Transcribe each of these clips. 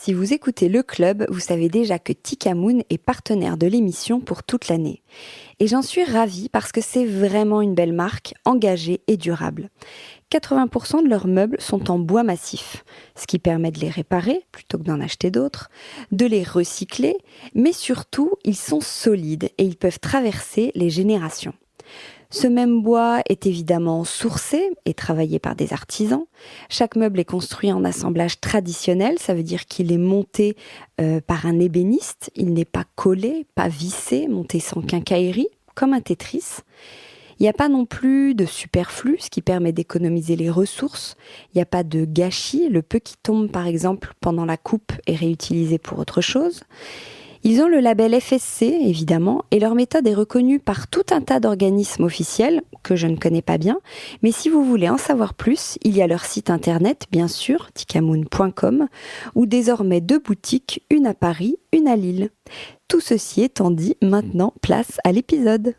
Si vous écoutez Le Club, vous savez déjà que Tikamoon est partenaire de l'émission pour toute l'année. Et j'en suis ravie parce que c'est vraiment une belle marque, engagée et durable. 80% de leurs meubles sont en bois massif, ce qui permet de les réparer plutôt que d'en acheter d'autres, de les recycler, mais surtout, ils sont solides et ils peuvent traverser les générations. Ce même bois est évidemment sourcé et travaillé par des artisans. Chaque meuble est construit en assemblage traditionnel, ça veut dire qu'il est monté par un ébéniste. Il n'est pas collé, pas vissé, monté sans quincaillerie, comme un Tetris. Il n'y a pas non plus de superflu, ce qui permet d'économiser les ressources. Il n'y a pas de gâchis. Le peu qui tombe, par exemple, pendant la coupe est réutilisé pour autre chose. Ils ont le label FSC, évidemment, et leur méthode est reconnue par tout un tas d'organismes officiels, que je ne connais pas bien. Mais si vous voulez en savoir plus, il y a leur site internet, bien sûr, tikamoon.com, ou désormais 2 boutiques, une à Paris, une à Lille. Tout ceci étant dit, maintenant, place à l'épisode.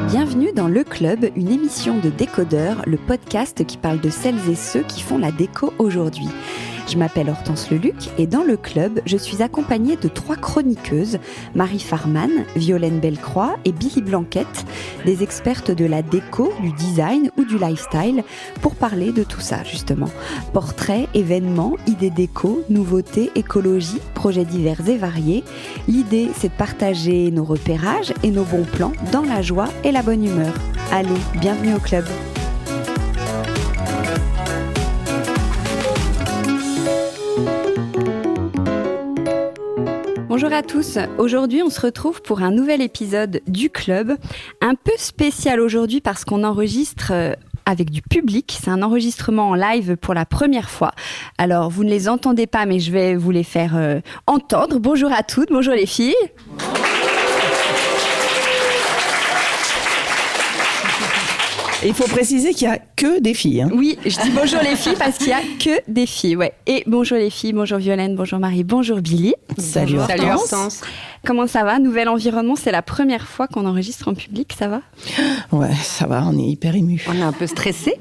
Bienvenue dans Le Club, une émission de décodeurs, le podcast qui parle de celles et ceux qui font la déco aujourd'hui. Je m'appelle Hortense Leluc et dans Le Club, je suis accompagnée de 3 chroniqueuses, Marie Farman, Violaine Bellecroix et Billy Blanquette, des expertes de la déco, du design ou du lifestyle, pour parler de tout ça justement. Portraits, événements, idées déco, nouveautés, écologie, projets divers et variés. L'idée, c'est de partager nos repérages et nos bons plans dans la joie et la bonne humeur. Allez, bienvenue au club. Bonjour à tous, aujourd'hui on se retrouve pour un nouvel épisode du Club, un peu spécial aujourd'hui parce qu'on enregistre avec du public, c'est un enregistrement en live pour la première fois. Alors vous ne les entendez pas mais je vais vous les faire entendre. Bonjour à toutes, bonjour les filles. Il faut préciser qu'il n'y a que des filles. Hein. Oui, je dis bonjour les filles parce qu'il n'y a que des filles. Ouais. Et bonjour les filles, bonjour Violaine, bonjour Marie, bonjour Billy. Salut Hortense. Salut Hortense. Comment ça va ? Nouvel environnement, c'est la première fois qu'on enregistre en public, ça va ? Ouais, ça va, on est hyper émus. On est un peu stressés.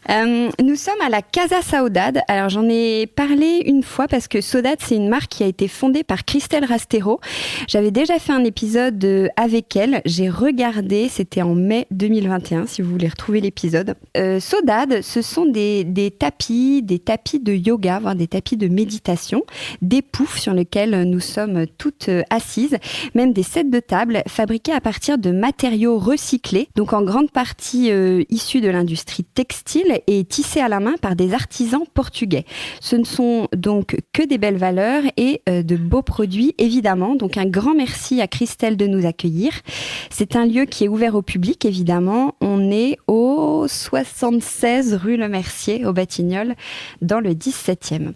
Nous sommes à la Casa Saudade. Alors j'en ai parlé une fois parce que Saudade, c'est une marque qui a été fondée par Christelle Rastero. J'avais déjà fait un épisode avec elle. J'ai regardé, c'était en mai 2021, si vous voulez retrouver l'épisode. Saudade, ce sont des tapis de yoga, voire des tapis de méditation, des poufs sur lesquels nous sommes toutes assises, même des sets de table fabriqués à partir de matériaux recyclés, donc en grande partie issus de l'industrie textile et tissés à la main par des artisans portugais. Ce ne sont donc que des belles valeurs et de beaux produits, évidemment. Donc un grand merci à Christelle de nous accueillir. C'est un lieu qui est ouvert au public, évidemment. On est au 76 rue Le Mercier, au Batignolles, dans le 17e.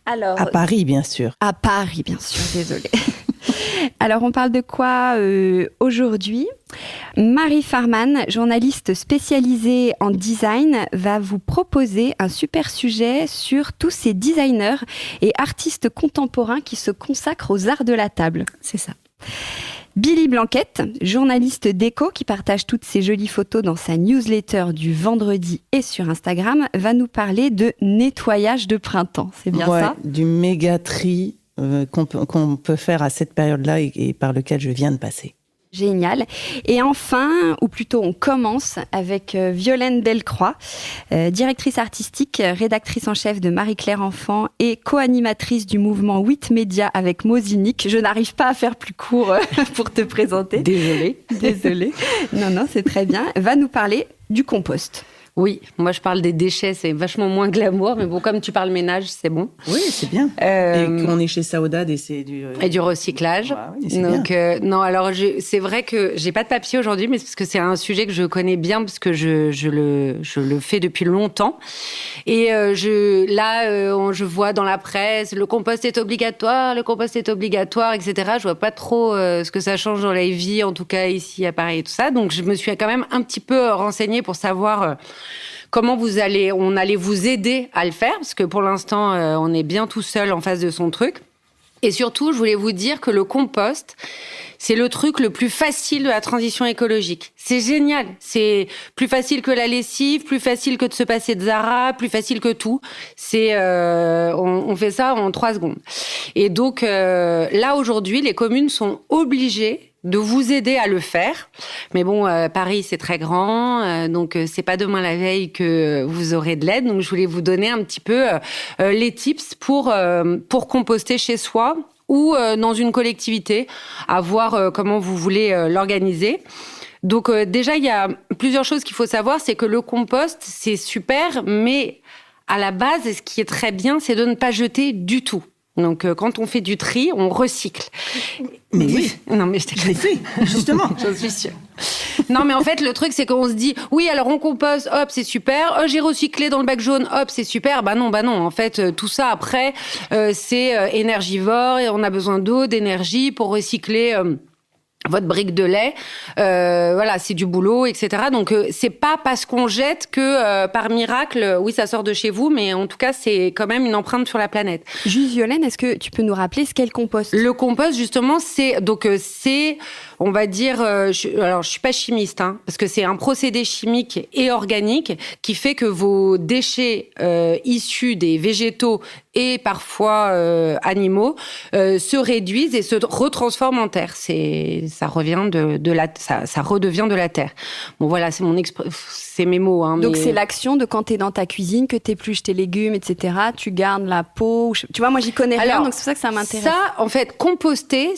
Alors, à Paris, bien sûr. À Paris, bien sûr, désolée. Alors, on parle de quoi aujourd'hui ? Marie Farman, journaliste spécialisée en design, va vous proposer un super sujet sur tous ces designers et artistes contemporains qui se consacrent aux arts de la table. C'est ça. Billy Blanquette, journaliste déco qui partage toutes ses jolies photos dans sa newsletter du vendredi et sur Instagram, va nous parler de nettoyage de printemps. C'est bien ça ? Du méga tri qu'on peut faire à cette période-là et par lequel je viens de passer. Génial. Et enfin, ou plutôt on commence avec Violaine Bellecroix, directrice artistique, rédactrice en chef de Marie-Claire Enfant et co-animatrice du mouvement 8 Média avec Mozinique. Je n'arrive pas à faire plus court pour te présenter. Désolée. Non, c'est très bien. Va nous parler du compost. Oui, moi je parle des déchets, c'est vachement moins glamour, mais bon, comme tu parles ménage, c'est bon. Oui, c'est bien. Et qu'on est chez Saudade et c'est du... Et du recyclage. Oui, c'est donc, non, alors c'est vrai que j'ai pas de papier aujourd'hui, mais c'est parce que c'est un sujet que je connais bien, parce que je le fais depuis longtemps. Et je vois dans la presse, le compost est obligatoire, etc. Je vois pas trop ce que ça change dans la vie, en tout cas ici à Paris et tout ça. Donc je me suis quand même un petit peu renseignée pour savoir... comment on allait vous aider à le faire, parce que pour l'instant, on est bien tout seul en face de son truc. Et surtout, je voulais vous dire que le compost, c'est le truc le plus facile de la transition écologique. C'est génial. C'est plus facile que la lessive, plus facile que de se passer de Zara, plus facile que tout. On fait ça en 3 secondes. Et donc, là, aujourd'hui, les communes sont obligées de vous aider à le faire. Mais bon, Paris, c'est très grand, donc c'est pas demain la veille que vous aurez de l'aide. Donc, je voulais vous donner un petit peu les tips pour composter chez soi ou dans une collectivité, à voir comment vous voulez l'organiser. Donc, déjà, il y a plusieurs choses qu'il faut savoir, c'est que le compost, c'est super, mais à la base, ce qui est très bien, c'est de ne pas jeter du tout. Donc, quand on fait du tri, on recycle. Mais oui. Non, mais je l'ai fait, justement. J'en suis sûre. Non, mais en fait, le truc, c'est qu'on se dit, oui, alors on composte, hop, c'est super. J'ai recyclé dans le bac jaune, hop, c'est super. Bah non. En fait, tout ça, après, c'est énergivore et on a besoin d'eau, d'énergie pour recycler votre brique de lait, voilà, c'est du boulot, etc. Donc, c'est pas parce qu'on jette que, par miracle, oui, ça sort de chez vous, mais en tout cas, c'est quand même une empreinte sur la planète. Juste, Yolène, est-ce que tu peux nous rappeler ce qu'est le compost ? Le compost, justement, c'est, on va dire, alors je suis pas chimiste, parce que c'est un procédé chimique et organique qui fait que vos déchets issus des végétaux et parfois animaux se réduisent et se retransforment en terre. Ça redevient de la terre. Bon voilà, c'est mes mots. Donc c'est l'action de quand t'es dans ta cuisine, que t'épluches tes légumes, etc. Tu gardes la peau. Tu vois, moi j'y connais rien, donc c'est pour ça que ça m'intéresse. Ça, en fait, composter,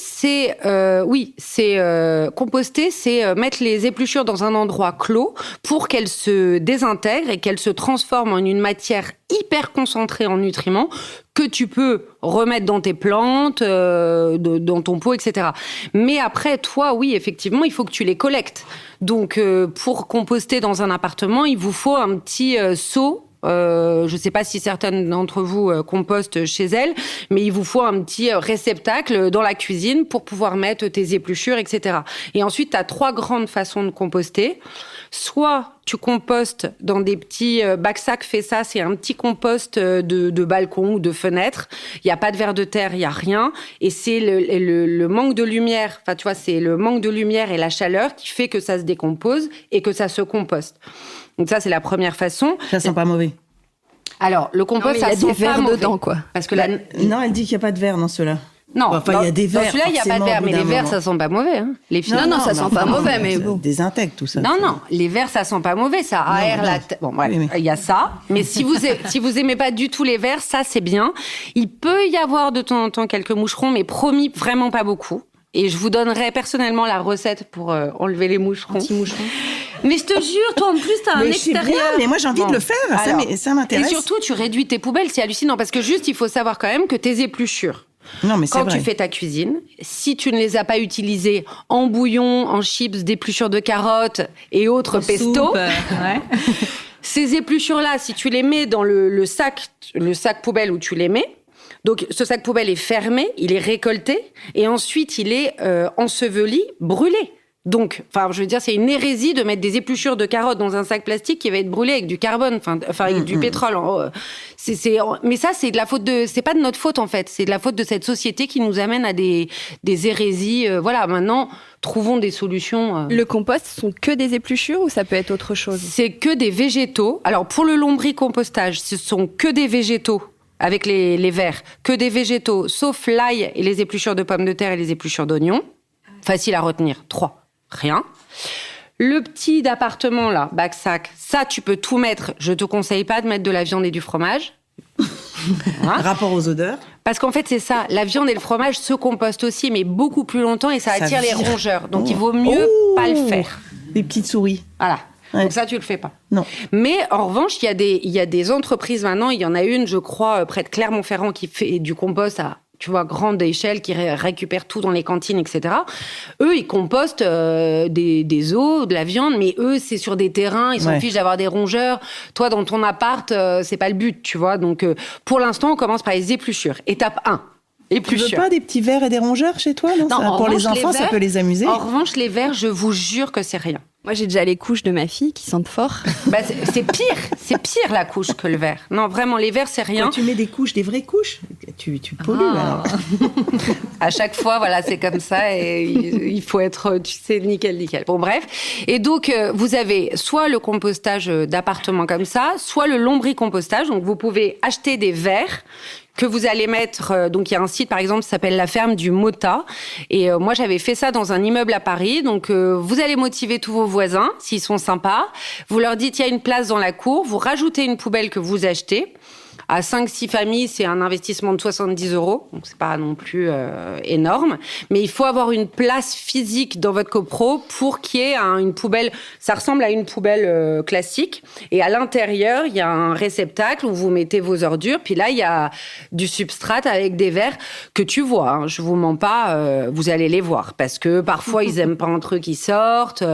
composter, c'est mettre les épluchures dans un endroit clos pour qu'elles se désintègrent et qu'elles se transforment en une matière hyper concentrée en nutriments que tu peux remettre dans tes plantes, dans ton pot, etc. Mais après, toi, oui, effectivement, il faut que tu les collectes. Donc, pour composter dans un appartement, il vous faut un petit seau. Je ne sais pas si certaines d'entre vous compostent chez elles, mais il vous faut un petit réceptacle dans la cuisine pour pouvoir mettre tes épluchures, etc. Et ensuite, tu as 3 grandes façons de composter. Soit tu compostes dans des petits bacs-sacs, fait ça, c'est un petit compost de balcon ou de fenêtre. Il n'y a pas de vers de terre, il n'y a rien. Et c'est le manque de lumière, enfin tu vois, c'est le manque de lumière et la chaleur qui fait que ça se décompose et que ça se composte. Donc ça, c'est la première façon. Ça sent pas mauvais. Alors, le compost, ça sent pas mauvais. Il y a des vers dedans, quoi. Parce que Non, elle dit qu'il n'y a pas de verre dans ceux-là. Non, enfin, il y a des verres. Dans celui-là, il n'y a pas de verre, mais les verres, ça sent pas mauvais. Non, ça sent pas mauvais, mais bon. Désintègre tout ça. Non, les verres, ça sent pas mauvais, ça aère la tête. Bon, bref, il y a ça. Mais si vous aimez pas du tout les verres, ça, c'est bien. Il peut y avoir de temps en temps quelques moucherons, mais promis, vraiment pas beaucoup. Et je vous donnerai personnellement la recette pour enlever les moucherons. Anti-moucherons. Mais je te jure, toi en plus, t'as un extérieur. Bien, mais moi j'ai envie de le faire, ça m'intéresse. Et surtout, tu réduis tes poubelles, c'est hallucinant. Parce que juste, il faut savoir quand même que tes épluchures, non, mais quand tu fais ta cuisine, si tu ne les as pas utilisées en bouillon, en chips, d'épluchures de carottes et autres pesto, ces épluchures-là, si tu les mets dans le sac poubelle où tu les mets, donc ce sac poubelle est fermé, il est récolté et ensuite il est enseveli, brûlé. Donc, enfin, je veux dire, c'est une hérésie de mettre des épluchures de carottes dans un sac plastique qui va être brûlé avec du carbone, enfin, avec du pétrole. Mais ça, c'est pas de notre faute, en fait. C'est de la faute de cette société qui nous amène à des hérésies. Voilà, maintenant, trouvons des solutions. Le compost, ce sont que des épluchures ou ça peut être autre chose ? C'est que des végétaux. Alors, pour le lombricompostage, ce sont que des végétaux. Avec les vers, que des végétaux, sauf l'ail et les épluchures de pommes de terre et les épluchures d'oignons. Facile à retenir. 3. Rien. Le petit d'appartement, là, bac-sac, ça, tu peux tout mettre. Je te conseille pas de mettre de la viande et du fromage. Rapport aux odeurs. Parce qu'en fait, c'est ça. La viande et le fromage se compostent aussi, mais beaucoup plus longtemps et ça attire les rongeurs. Donc, il vaut mieux pas le faire. Des petites souris. Voilà. Ouais. Donc ça, tu le fais pas. Non. Mais en revanche, il y a des entreprises maintenant. Il y en a une, je crois, près de Clermont-Ferrand, qui fait du compost à, tu vois, grande échelle, qui récupère tout dans les cantines, etc. Eux, ils compostent des os, de la viande, mais eux, c'est sur des terrains. Ils s'en fichent d'avoir des rongeurs. Toi, dans ton appart, c'est pas le but, tu vois. Donc, pour l'instant, on commence par les épluchures. Étape 1. Épluchures. Tu veux pas des petits vers et des rongeurs chez toi, non, non, pour les enfants, ça peut les amuser. En revanche, les vers, je vous jure que c'est rien. Moi, j'ai déjà les couches de ma fille qui sentent fort. Bah, c'est pire la couche que le verre. Non, vraiment, les verres, c'est rien. Quand tu mets des vraies couches, tu pollues alors. À chaque fois, voilà, c'est comme ça et il faut être, tu sais, nickel. Bon, bref. Et donc, vous avez soit le compostage d'appartement comme ça, soit le lombricompostage. Donc, vous pouvez acheter des verres que vous allez mettre, donc il y a un site par exemple qui s'appelle la ferme du Mota et moi j'avais fait ça dans un immeuble à Paris, donc vous allez motiver tous vos voisins s'ils sont sympas, vous leur dites il y a une place dans la cour, vous rajoutez une poubelle que vous achetez. À 5-6 familles, c'est un investissement de 70 €. Donc, c'est pas non plus énorme. Mais il faut avoir une place physique dans votre copro pour qu'il y ait une poubelle. Ça ressemble à une poubelle classique. Et à l'intérieur, il y a un réceptacle où vous mettez vos ordures. Puis là, il y a du substrat avec des verres que tu vois. Hein. Je vous mens pas, vous allez les voir. Parce que parfois, ils aiment pas un truc qui sortent.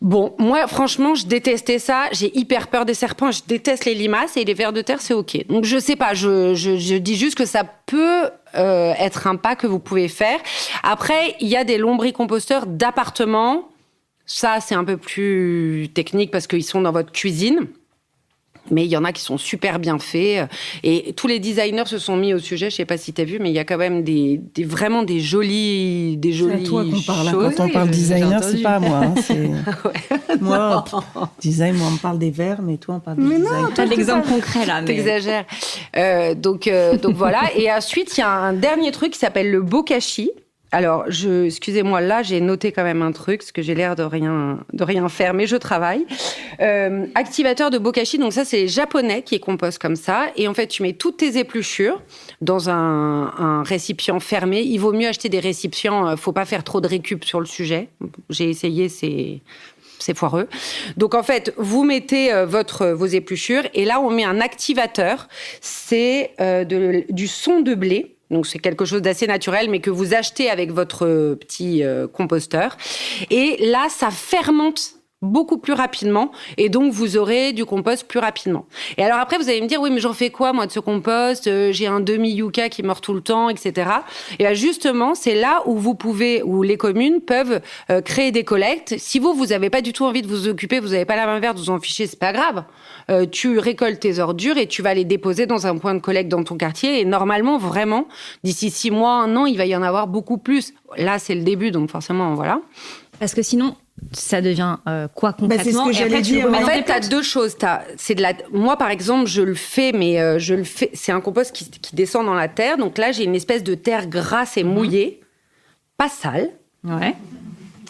Bon, moi, franchement, je détestais ça. J'ai hyper peur des serpents. Je déteste les limaces et les vers de terre, c'est OK. Donc, je sais pas. Je dis juste que ça peut être un pas que vous pouvez faire. Après, il y a des lombricomposteurs d'appartements. Ça, c'est un peu plus technique parce qu'ils sont dans votre cuisine. Mais il y en a qui sont super bien faits. Et tous les designers se sont mis au sujet. Je sais pas si tu as vu, mais il y a quand même vraiment des jolies C'est à toi qu'on parle. choses. Quand on parle designer, c'est pas à moi. Hein, c'est... Ouais. Moi, design, moi, on me parle des verres, mais toi, on parle des design. T'as l'exemple concret là. T'exagères. Donc voilà. Et ensuite, il y a un dernier truc qui s'appelle le bokashi. Alors, excusez-moi, là, j'ai noté quand même un truc, parce que j'ai l'air de rien faire, mais je travaille. Activateur de bokashi, donc ça, c'est les Japonais qui compostent comme ça. Et en fait, tu mets toutes tes épluchures dans un récipient fermé. Il vaut mieux acheter des récipients, faut pas faire trop de récup sur le sujet. J'ai essayé, c'est foireux. Donc, en fait, vous mettez vos épluchures, et là, on met un activateur. C'est du son de blé. Donc, c'est quelque chose d'assez naturel, mais que vous achetez avec votre petit composteur. Et là, ça fermente beaucoup plus rapidement. Et donc, vous aurez du compost plus rapidement. Et alors après, vous allez me dire, oui, mais j'en fais quoi, moi, de ce compost ? J'ai un demi-yucca qui meurt tout le temps, etc. Et bien, justement, c'est là où les communes peuvent créer des collectes. Si vous n'avez pas du tout envie de vous occuper, vous n'avez pas la main verte, vous en fichez, c'est pas grave. Tu récoltes tes ordures et tu vas les déposer dans un point de collecte dans ton quartier. Et normalement, vraiment, d'ici 6 mois, 1 an, il va y en avoir beaucoup plus. Là, c'est le début, donc forcément, voilà. Parce que sinon, ça devient quoi concrètement? C'est ce que j'allais dire. En fait, tu as 2 choses. Moi, par exemple, je le fais, mais c'est un compost qui descend dans la terre. Donc là, j'ai une espèce de terre grasse et mouillée, pas sale. Ouais.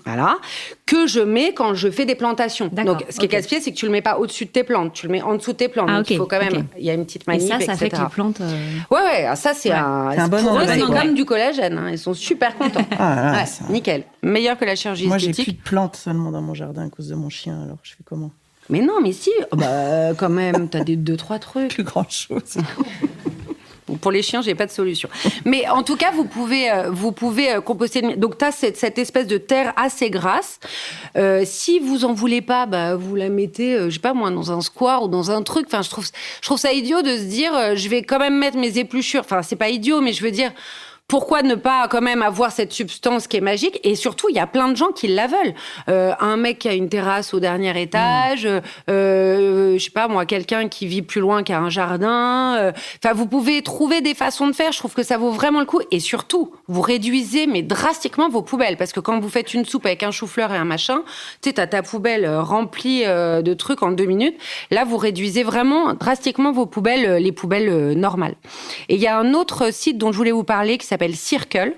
Voilà, que je mets quand je fais des plantations. D'accord, donc, ce qui est casse-pied, c'est que tu le mets pas au-dessus de tes plantes, tu le mets en dessous de tes plantes. Ah, donc, il faut quand même, il y a une petite manip, et ça fait que les plantes... Ouais, ça, c'est un bon pour eux, c'est endroit. comme du collagène. Hein, ils sont super contents. Ah, ouais, nickel. Meilleur que la chirurgie moi, j'ai esthétique. plus de plantes seulement dans mon jardin à cause de mon chien, alors je fais comment? Mais non, mais si. Bah, quand même, t'as 2-3 trucs. Plus grand-chose. Pour les chiens, j'ai pas de solution. Mais en tout cas, vous pouvez composter. Donc, tu as cette espèce de terre assez grasse. Si vous en voulez pas, bah, vous la mettez, je sais pas moi, dans un square ou dans un truc. Enfin, je trouve ça idiot de se dire, je vais quand même mettre mes épluchures. Enfin, c'est pas idiot, mais je veux dire, pourquoi ne pas quand même avoir cette substance qui est magique? Et surtout, il y a plein de gens qui la veulent. Un mec qui a une terrasse au dernier étage, je sais pas moi, quelqu'un qui vit plus loin, qui a un jardin. Enfin, vous pouvez trouver des façons de faire. Je trouve que ça vaut vraiment le coup. Et surtout, vous réduisez mais drastiquement vos poubelles. Parce que quand vous faites une soupe avec un chou-fleur et un machin, tu sais, t'as ta poubelle remplie de trucs en 2 minutes. Là, vous réduisez vraiment drastiquement vos poubelles, les poubelles normales. Et il y a un autre site dont je voulais vous parler qui s'appelle Circle.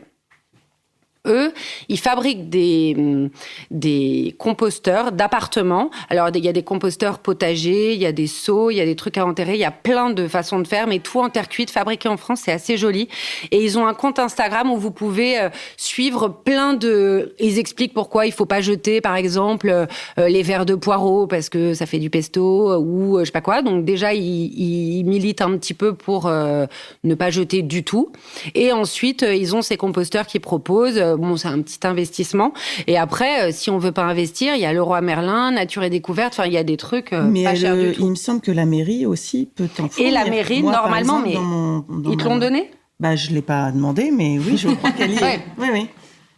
Eux, ils fabriquent des composteurs d'appartements. Alors, il y a des composteurs potagers, il y a des seaux, il y a des trucs à enterrer, il y a plein de façons de faire, mais tout en terre cuite, fabriqué en France, c'est assez joli. Et ils ont un compte Instagram où vous pouvez suivre plein de... Ils expliquent pourquoi il faut pas jeter, par exemple, les verres de poireaux parce que ça fait du pesto ou je sais pas quoi. Donc déjà, ils militent un petit peu pour ne pas jeter du tout. Et ensuite, ils ont ces composteurs qui proposent... Bon, c'est un petit investissement. Et après, si on veut pas investir, il y a Leroy Merlin, Nature et Découverte. Enfin, il y a des trucs pas chers du tout. Il me semble que la mairie aussi peut t'en fournir. Et la mairie, moi, normalement, exemple, mais ils te l'ont donné ? Bah, je l'ai pas demandé, mais oui, je crois qu'elle y est. Ouais. Oui.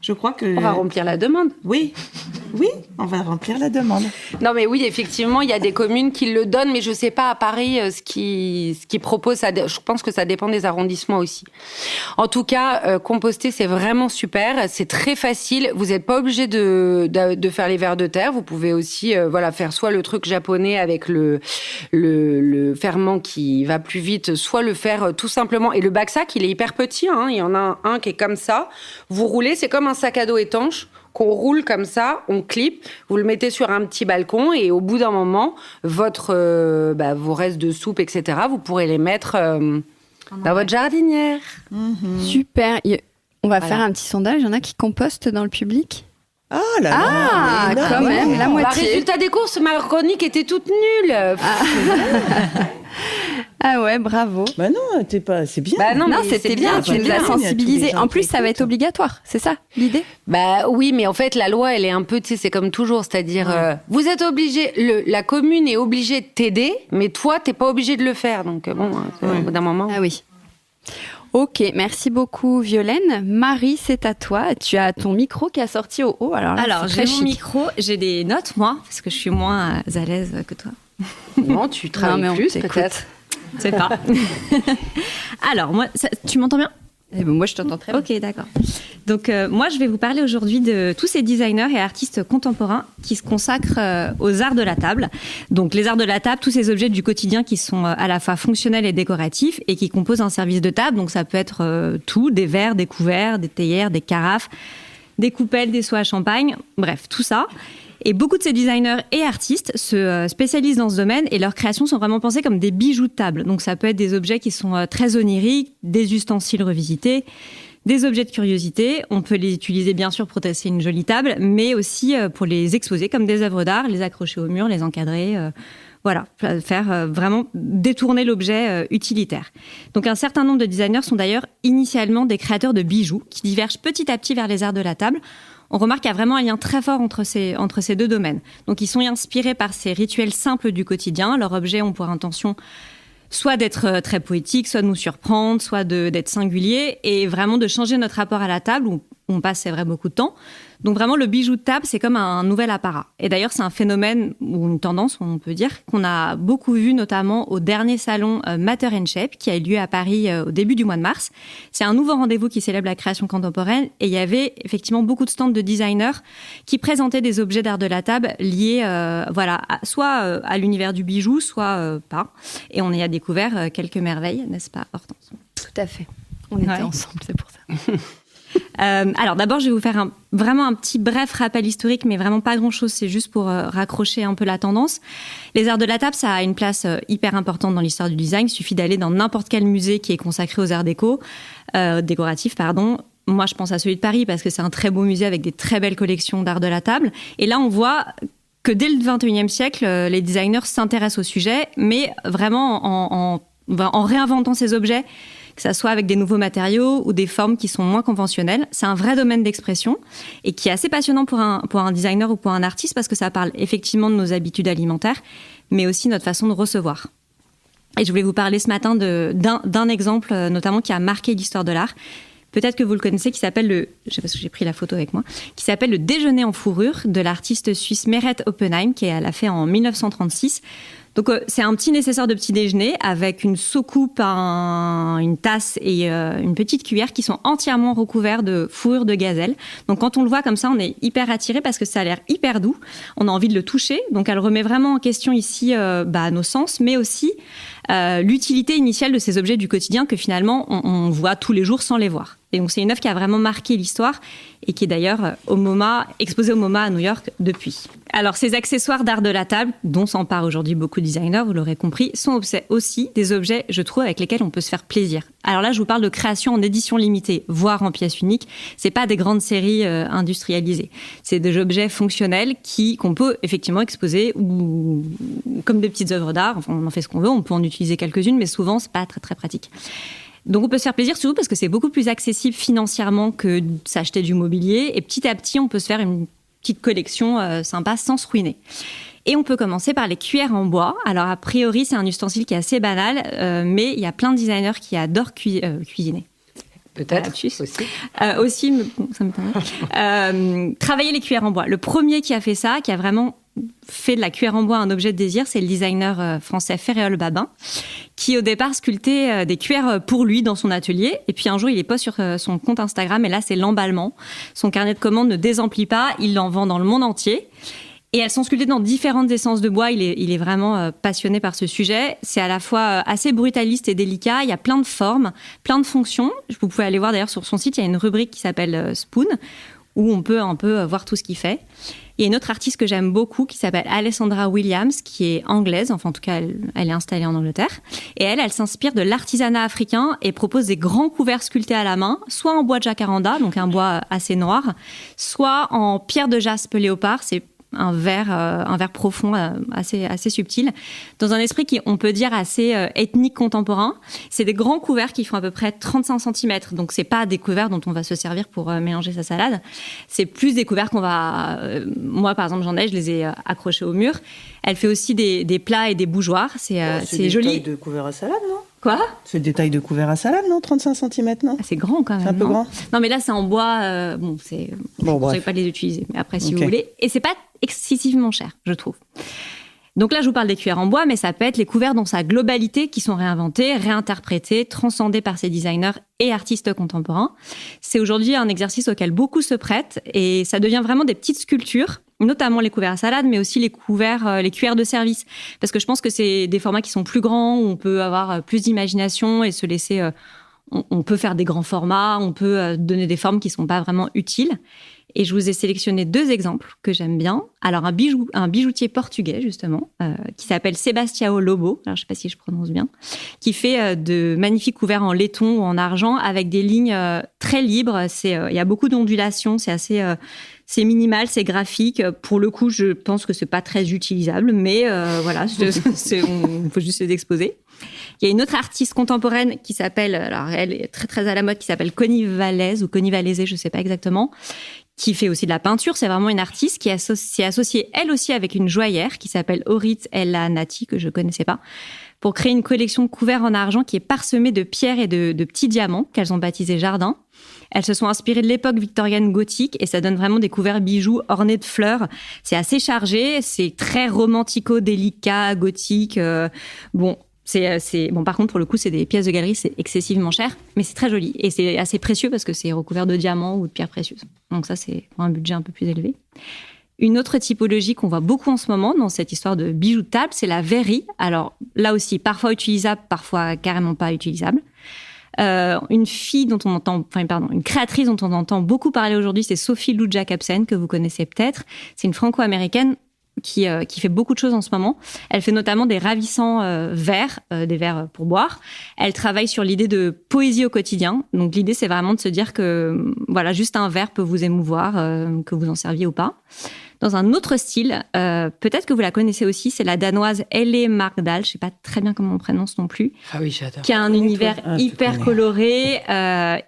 Je crois que... On va remplir la demande. Oui. Oui, on va remplir la demande. Non, mais oui, effectivement, il y a des communes qui le donnent, mais je sais pas à Paris ce qu'ils proposent. Je pense que ça dépend des arrondissements aussi. En tout cas, composter, c'est vraiment super. C'est très facile. Vous n'êtes pas obligé de faire les vers de terre. Vous pouvez aussi, faire soit le truc japonais avec le ferment qui va plus vite, soit le faire tout simplement. Et le bac-sac, il est hyper petit. Hein. Il y en a un qui est comme ça. Vous roulez, c'est comme un sac à dos étanche qu'on roule comme ça, on clip, vous le mettez sur un petit balcon et au bout d'un moment, vos restes de soupe, etc., vous pourrez les mettre dans votre jardinière. Super. On va faire un petit sondage. Il y en a qui compostent dans le public? Ah là là. Ah, quand même, la moitié. Résultat des courses, ma chronique était toute nulle. Ah ouais, bravo. Bah non, c'est bien. Bah non, mais c'était bien, tu nous as sensibilisés. En plus, ça va être obligatoire, c'est ça l'idée? Bah oui, mais en fait, la loi, elle est un peu, tu sais, c'est comme toujours, c'est-à-dire, vous êtes obligé, la commune est obligée de t'aider, mais toi, t'es pas obligé de le faire. Donc au bout d'un moment. Ah oui. Ok, merci beaucoup Violaine. Marie, c'est à toi. Tu as ton micro qui a sorti au haut. Alors j'ai mon micro, j'ai des notes, moi, parce que je suis moins à l'aise que toi. Non, tu travailles plus, peut-être. Je sais pas. Alors, moi, tu m'entends bien? Moi, je t'entends très bien. Ok, d'accord. Donc, moi, je vais vous parler aujourd'hui de tous ces designers et artistes contemporains qui se consacrent aux arts de la table. Donc, les arts de la table, tous ces objets du quotidien qui sont à la fois fonctionnels et décoratifs et qui composent un service de table. Donc, ça peut être tout, des verres, des couverts, des théières, des carafes, des coupelles, des seaux à champagne, bref, tout ça. Et beaucoup de ces designers et artistes se spécialisent dans ce domaine et leurs créations sont vraiment pensées comme des bijoux de table. Donc ça peut être des objets qui sont très oniriques, des ustensiles revisités, des objets de curiosité. On peut les utiliser bien sûr pour dresser une jolie table, mais aussi pour les exposer comme des œuvres d'art, les accrocher au mur, les encadrer. Faire vraiment détourner l'objet utilitaire. Donc un certain nombre de designers sont d'ailleurs initialement des créateurs de bijoux qui divergent petit à petit vers les arts de la table. On remarque qu'il y a vraiment un lien très fort entre ces deux domaines. Donc, ils sont inspirés par ces rituels simples du quotidien. Leurs objets ont pour intention soit d'être très poétiques, soit de nous surprendre, soit d'être singuliers et vraiment de changer notre rapport à la table où on passe, c'est vrai, beaucoup de temps. Donc vraiment, le bijou de table, c'est comme un nouvel apparat. Et d'ailleurs, c'est un phénomène ou une tendance, on peut dire, qu'on a beaucoup vu notamment au dernier salon Matter & Shape qui a eu lieu à Paris au début du mois de mars. C'est un nouveau rendez-vous qui célèbre la création contemporaine et il y avait effectivement beaucoup de stands de designers qui présentaient des objets d'art de la table liés soit à l'univers du bijou, soit pas. Et on y a découvert quelques merveilles, n'est-ce pas, Hortense? Tout à fait. On était ensemble, c'est pour ça. Alors d'abord, je vais vous faire vraiment un petit bref rappel historique, mais vraiment pas grand-chose, c'est juste pour raccrocher un peu la tendance. Les arts de la table, ça a une place hyper importante dans l'histoire du design. Il suffit d'aller dans n'importe quel musée qui est consacré aux arts décoratifs. Moi, je pense à celui de Paris parce que c'est un très beau musée avec des très belles collections d'art de la table. Et là, on voit que dès le 21e siècle, les designers s'intéressent au sujet, mais vraiment en réinventant ces objets, que ça soit avec des nouveaux matériaux ou des formes qui sont moins conventionnelles. C'est un vrai domaine d'expression et qui est assez passionnant pour un designer ou pour un artiste parce que ça parle effectivement de nos habitudes alimentaires, mais aussi notre façon de recevoir. Et je voulais vous parler ce matin d'un exemple notamment qui a marqué l'histoire de l'art. Peut-être que vous le connaissez, qui s'appelle je sais pas si j'ai pris la photo avec moi, qui s'appelle Le Déjeuner en fourrure de l'artiste suisse Meret Oppenheim, qui l'a fait en 1936. Donc, c'est un petit nécessaire de petit déjeuner avec une soucoupe, une tasse et une petite cuillère qui sont entièrement recouverts de fourrure de gazelle. Donc, quand on le voit comme ça, on est hyper attiré parce que ça a l'air hyper doux. On a envie de le toucher. Donc, elle remet vraiment en question ici nos sens, mais aussi l'utilité initiale de ces objets du quotidien que finalement, on voit tous les jours sans les voir. Et donc, c'est une œuvre qui a vraiment marqué l'histoire et qui est d'ailleurs exposée au MoMA à New York depuis. Alors, ces accessoires d'art de la table, dont s'emparent aujourd'hui beaucoup de designers, vous l'aurez compris, sont aussi des objets, je trouve, avec lesquels on peut se faire plaisir. Alors là, je vous parle de création en édition limitée, voire en pièces uniques. C'est pas des grandes séries industrialisées. C'est des objets fonctionnels qu'on peut effectivement exposer ou comme des petites œuvres d'art. Enfin, on en fait ce qu'on veut. On peut en utiliser quelques-unes, mais souvent, c'est pas très, très pratique. Donc, on peut se faire plaisir, surtout parce que c'est beaucoup plus accessible financièrement que de s'acheter du mobilier. Et petit à petit, on peut se faire une petite collection sympa sans se ruiner. Et on peut commencer par les cuillères en bois. Alors, a priori, c'est un ustensile qui est assez banal, mais il y a plein de designers qui adorent cuisiner. Peut-être aussi. Ça m'étonnerait. Travailler les cuillères en bois. Le premier qui a fait ça, qui a vraiment fait de la cuillère en bois un objet de désir, c'est le designer français Ferréol Babin, qui au départ sculptait des cuillères pour lui dans son atelier. Et puis un jour, il les poste sur son compte Instagram, et là, c'est l'emballement. Son carnet de commandes ne désemplit pas, il en vend dans le monde entier. Et elles sont sculptées dans différentes essences de bois. Il est vraiment passionné par ce sujet. C'est à la fois assez brutaliste et délicat. Il y a plein de formes, plein de fonctions. Vous pouvez aller voir d'ailleurs sur son site, il y a une rubrique qui s'appelle Spoon, où on peut un peu voir tout ce qu'il fait. Il y a une autre artiste que j'aime beaucoup qui s'appelle Alessandra Williams, qui est anglaise, enfin en tout cas elle est installée en Angleterre. Et elle s'inspire de l'artisanat africain et propose des grands couverts sculptés à la main, soit en bois de jacaranda, donc un bois assez noir, soit en pierre de jaspe léopard. C'est un verre profond assez subtil, dans un esprit qui, on peut dire, assez ethnique contemporain. C'est des grands couverts qui font à peu près 35 cm, donc c'est pas des couverts dont on va se servir pour mélanger sa salade. C'est plus des couverts qu'on va... moi, par exemple, je les ai accrochés au mur. Elle fait aussi des plats et des bougeoirs. C'est joli. C'est des tailles de couverts à salade, non ? Quoi ? C'est des tailles de couverts à salade, non ? 35 cm, non ? C'est grand quand même. C'est un peu grand. Non, mais là, c'est en bois. Je ne conseille pas de les utiliser. Mais après, si vous voulez. Et c'est pas excessivement cher, je trouve. Donc là, je vous parle des cuillères en bois, mais ça peut être les couverts dans sa globalité qui sont réinventés, réinterprétés, transcendés par ces designers et artistes contemporains. C'est aujourd'hui un exercice auquel beaucoup se prêtent et ça devient vraiment des petites sculptures, notamment les couverts à salade, mais aussi les cuillères de service. Parce que je pense que c'est des formats qui sont plus grands, où on peut avoir plus d'imagination et se laisser... On peut faire des grands formats, on peut donner des formes qui ne sont pas vraiment utiles. Et je vous ai sélectionné 2 exemples que j'aime bien. Alors, un bijoutier portugais, justement, qui s'appelle Sebastião Lobo, alors je ne sais pas si je prononce bien, qui fait de magnifiques couverts en laiton ou en argent avec des lignes très libres. Il y a beaucoup d'ondulations, c'est minimal, c'est graphique. Pour le coup, je pense que ce n'est pas très utilisable, mais voilà, il faut juste les exposer. Il y a une autre artiste contemporaine qui s'appelle, alors elle est très très à la mode, qui s'appelle Connie Valaise ou Connie Valaise, je ne sais pas exactement, qui fait aussi de la peinture. C'est vraiment une artiste qui s'est associée elle aussi avec une joaillère qui s'appelle Orit Ella Nati, que je ne connaissais pas, pour créer une collection de couverts en argent qui est parsemée de pierres et de petits diamants qu'elles ont baptisés Jardin. Elles se sont inspirées de l'époque victorienne gothique et ça donne vraiment des couverts bijoux ornés de fleurs. C'est assez chargé, c'est très romantico-délicat, gothique. Par contre, pour le coup, c'est des pièces de galerie, c'est excessivement cher, mais c'est très joli. Et c'est assez précieux parce que c'est recouvert de diamants ou de pierres précieuses. Donc ça, c'est pour un budget un peu plus élevé. Une autre typologie qu'on voit beaucoup en ce moment dans cette histoire de bijoux de table, c'est la verrerie. Alors là aussi, parfois utilisable, parfois carrément pas utilisable. Une créatrice dont on entend beaucoup parler aujourd'hui, c'est Sophie Lou Jacobsen, que vous connaissez peut-être. C'est une franco-américaine qui fait beaucoup de choses en ce moment. Elle fait notamment des ravissants verres, des verres pour boire. Elle travaille sur l'idée de poésie au quotidien. Donc l'idée, c'est vraiment de se dire que voilà, juste un verre peut vous émouvoir, que vous en serviez ou pas. Dans un autre style, peut-être que vous la connaissez aussi, c'est la danoise Elle Markdahl, je ne sais pas très bien comment on prononce non plus. Ah oui, j'adore. Qui a un univers hyper coloré,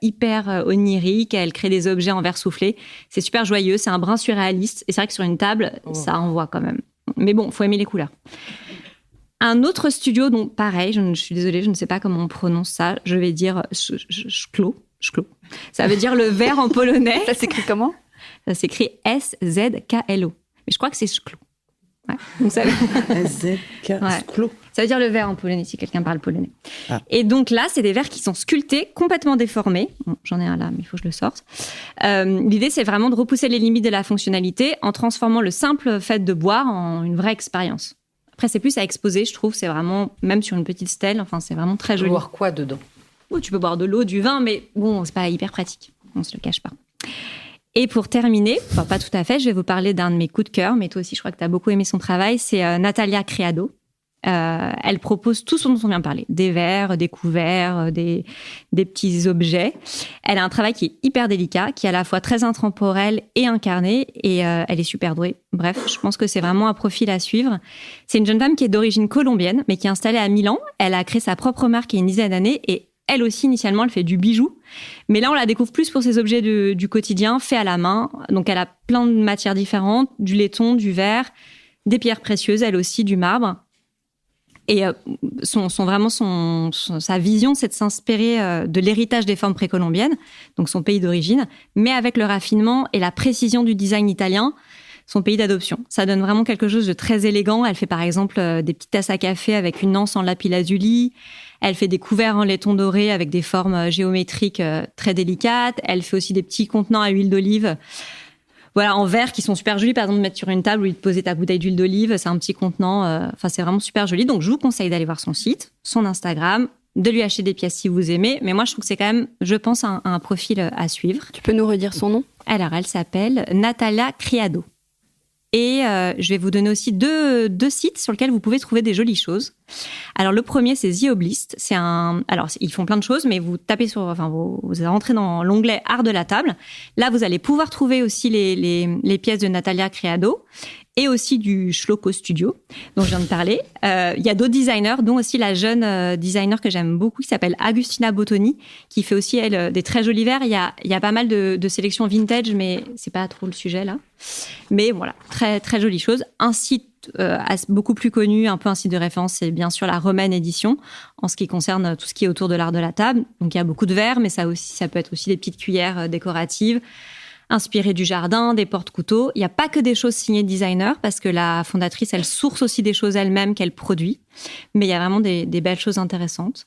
hyper onirique. Elle crée des objets en verre soufflé. C'est super joyeux, c'est un brin surréaliste. Et c'est vrai que sur une table, ça envoie quand même. Mais bon, il faut aimer les couleurs. Un autre studio, dont pareil, je suis désolée, je ne sais pas comment on prononce ça. Je vais dire Szkło. Ça veut dire le verre en polonais. Ça s'écrit comment ? Ça s'écrit S-Z-K-L-O. Mais je crois que c'est Szkło. Ouais. Donc ça... S-Z-K-Szkło. Ça veut dire le verre en polonais, si quelqu'un parle polonais. Ah. Et donc là, c'est des verres qui sont sculptés, complètement déformés. Bon, j'en ai un là, mais il faut que je le sorte. L'idée, c'est vraiment de repousser les limites de la fonctionnalité en transformant le simple fait de boire en une vraie expérience. Après, c'est plus à exposer, je trouve. C'est vraiment, même sur une petite stèle, enfin, c'est vraiment très joli. Tu peux boire quoi dedans ? Oh, tu peux boire de l'eau, du vin, mais bon, c'est pas hyper pratique. On se le cache pas. Et pour terminer, enfin pas tout à fait, je vais vous parler d'un de mes coups de cœur, mais toi aussi, je crois que tu as beaucoup aimé son travail, c'est Natalia Criado. Elle propose tout ce dont on vient de parler, des verres, des couverts, des petits objets. Elle a un travail qui est hyper délicat, qui est à la fois très intemporel et incarné, et elle est super douée. Bref, je pense que c'est vraiment un profil à suivre. C'est une jeune femme qui est d'origine colombienne, mais qui est installée à Milan. Elle a créé sa propre marque il y a une dizaine d'années, et elle aussi, initialement, elle fait du bijou. Mais là, on la découvre plus pour ses objets du quotidien, faits à la main. Donc, elle a plein de matières différentes, du laiton, du verre, des pierres précieuses, elle aussi, du marbre. Et sa vision, c'est de s'inspirer de l'héritage des formes précolombiennes, donc son pays d'origine, mais avec le raffinement et la précision du design italien, son pays d'adoption. Ça donne vraiment quelque chose de très élégant. Elle fait par exemple des petites tasses à café avec une anse en lapis-lazuli. Elle fait des couverts en laiton doré avec des formes géométriques très délicates. Elle fait aussi des petits contenants à huile d'olive, voilà, en verre, qui sont super jolis. Par exemple, mettre sur une table où tu poser ta bouteille d'huile d'olive, c'est un petit contenant. C'est vraiment super joli. Donc, je vous conseille d'aller voir son site, son Instagram, de lui acheter des pièces si vous aimez. Mais moi, je trouve que c'est quand même, je pense, un profil à suivre. Tu peux nous redire son nom ? Alors, elle s'appelle Natalia Criado. Et je vais vous donner aussi deux sites sur lesquels vous pouvez trouver des jolies choses. Alors, le premier, c'est The Obelist. Alors, ils font plein de choses, mais vous tapez vous rentrez dans l'onglet Art de la table. Là, vous allez pouvoir trouver aussi les pièces de Natalia Criado et aussi du Schlocco Studio, dont je viens de parler. Il y a d'autres designers, dont aussi la jeune designer que j'aime beaucoup, qui s'appelle Agustina Bottoni, qui fait aussi, elle, des très jolis verres. Il y a pas mal de sélections vintage, mais c'est pas trop le sujet, là. Mais voilà, très, très jolie chose. Un site beaucoup plus connu, un peu un site de référence, c'est bien sûr la Romaine Édition, en ce qui concerne tout ce qui est autour de l'art de la table. Donc, il y a beaucoup de verres, mais ça peut être aussi des petites cuillères décoratives, inspirées du jardin, des porte-couteaux. Il n'y a pas que des choses signées designers, parce que la fondatrice, elle source aussi des choses elle-même qu'elle produit. Mais il y a vraiment des belles choses intéressantes.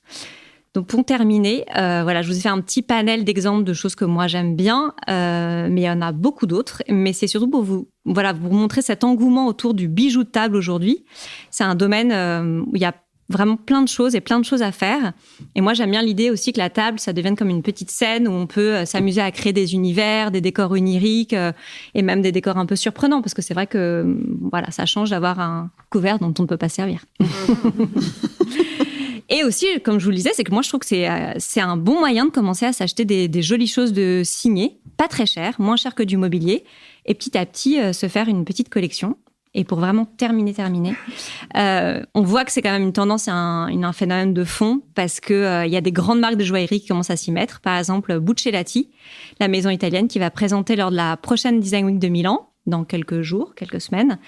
Donc, pour terminer, je vous ai fait un petit panel d'exemples de choses que moi, j'aime bien. Mais il y en a beaucoup d'autres. Mais c'est surtout pour vous montrer cet engouement autour du bijou de table aujourd'hui. C'est un domaine où il y a vraiment plein de choses et plein de choses à faire. Et moi, j'aime bien l'idée aussi que la table, ça devienne comme une petite scène où on peut s'amuser à créer des univers, des décors oniriques et même des décors un peu surprenants. Parce que c'est vrai que ça change d'avoir un couvert dont on ne peut pas servir. Et aussi, comme je vous le disais, c'est que moi, je trouve que c'est un bon moyen de commencer à s'acheter des jolies choses de signer, pas très cher, moins cher que du mobilier, et petit à petit, se faire une petite collection. Et pour vraiment terminer, on voit que c'est quand même une tendance, un phénomène de fond, parce que il y a des grandes marques de joaillerie qui commencent à s'y mettre. Par exemple, Buccellati, la maison italienne, qui va présenter lors de la prochaine Design Week de Milan, dans quelques semaines,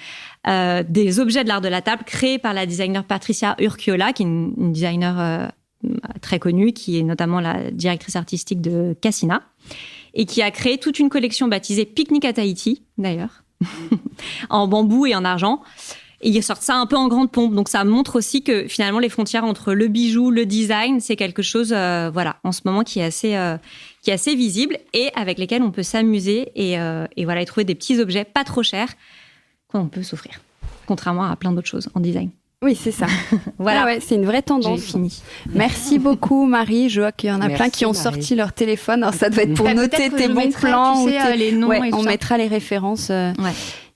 des objets de l'art de la table créés par la designer Patricia Urquiola, qui est une designer très connue, qui est notamment la directrice artistique de Cassina, et qui a créé toute une collection baptisée Picnic à Tahiti, d'ailleurs, en bambou et en argent. Et ils sortent ça un peu en grande pompe. Donc, ça montre aussi que finalement, les frontières entre le bijou, le design, c'est quelque chose, en ce moment, qui est assez visible et avec lesquels on peut s'amuser et trouver des petits objets pas trop chers qu'on peut s'offrir. Contrairement à plein d'autres choses en design. Oui, c'est ça. Voilà. Ah ouais, c'est une vraie tendance. J'ai fini. Merci beaucoup, Marie. Je vois qu'il y en a plein qui ont sorti leur téléphone. Alors, ça doit être pour noter tes bons plans. Les noms et on tout mettra les références.